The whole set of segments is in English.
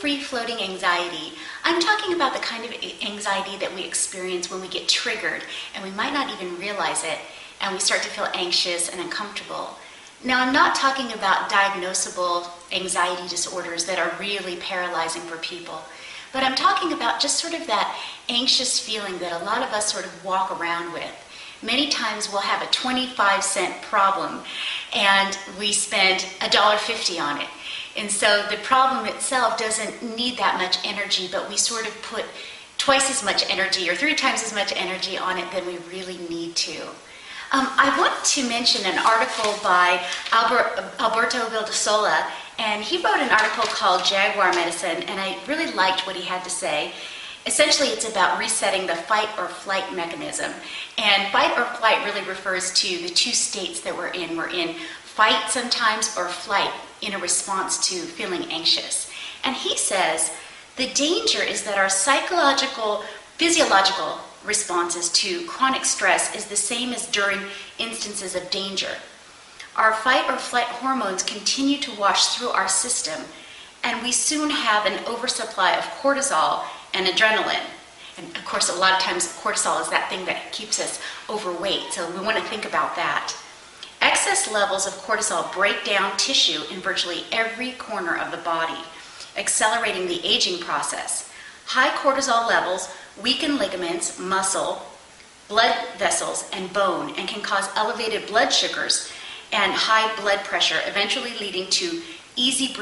free-floating anxiety, I'm talking about the kind of anxiety that we experience when we get triggered and we might not even realize it, and we start to feel anxious and uncomfortable. Now, I'm not talking about diagnosable anxiety disorders that are really paralyzing for people, but I'm talking about just sort of that anxious feeling that a lot of us sort of walk around with. Many times we'll have a 25-cent problem and we spend $1.50 on it. And so the problem itself doesn't need that much energy, but we sort of put twice as much energy or 3 times as much energy on it than we really need to. I want to mention an article by Alberto Vildasola, and he wrote an article called Jaguar Medicine, and I really liked what he had to say. Essentially, it's about resetting the fight or flight mechanism. And fight or flight really refers to the 2 states that we're in. We're in fight sometimes or flight in a response to feeling anxious. And he says, the danger is that our physiological responses to chronic stress is the same as during instances of danger. Our fight or flight hormones continue to wash through our system, and we soon have an oversupply of cortisol and adrenaline. And of course, a lot of times cortisol is that thing that keeps us overweight, so we want to think about that. Excess levels of cortisol break down tissue in virtually every corner of the body, accelerating the aging process. High cortisol levels weaken ligaments, muscle, blood vessels, and bone, and can cause elevated blood sugars and high blood pressure, eventually leading to easy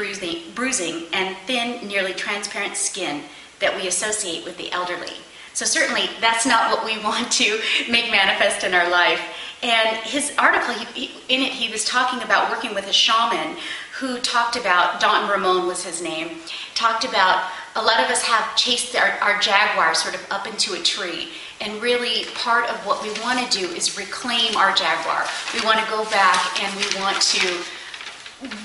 bruising and thin, nearly transparent skin that we associate with the elderly. So certainly that's not what we want to make manifest in our life. And his article, in it, he was talking about working with a shaman who talked about, Don Ramon was his name, talked about a lot of us have chased our jaguar sort of up into a tree. And really part of what we want to do is reclaim our jaguar. We want to go back and we want to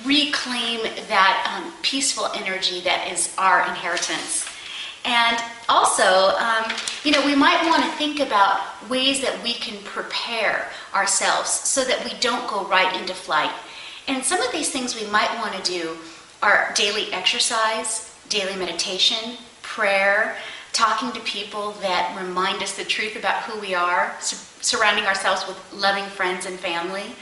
reclaim that peaceful energy that is our inheritance. And also, we might want to think about ways that we can prepare ourselves so that we don't go right into flight. And some of these things we might want to do are daily exercise, daily meditation, prayer, talking to people that remind us the truth about who we are, surrounding ourselves with loving friends and family.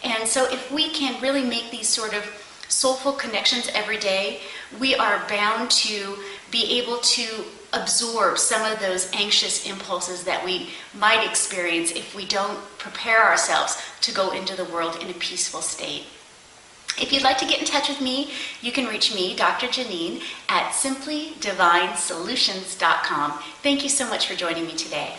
And so if we can really make these sort of soulful connections every day, we are bound to be able to absorb some of those anxious impulses that we might experience if we don't prepare ourselves to go into the world in a peaceful state. If you'd like to get in touch with me, you can reach me, Dr. Janine, at simplydivinesolutions.com. Thank you so much for joining me today.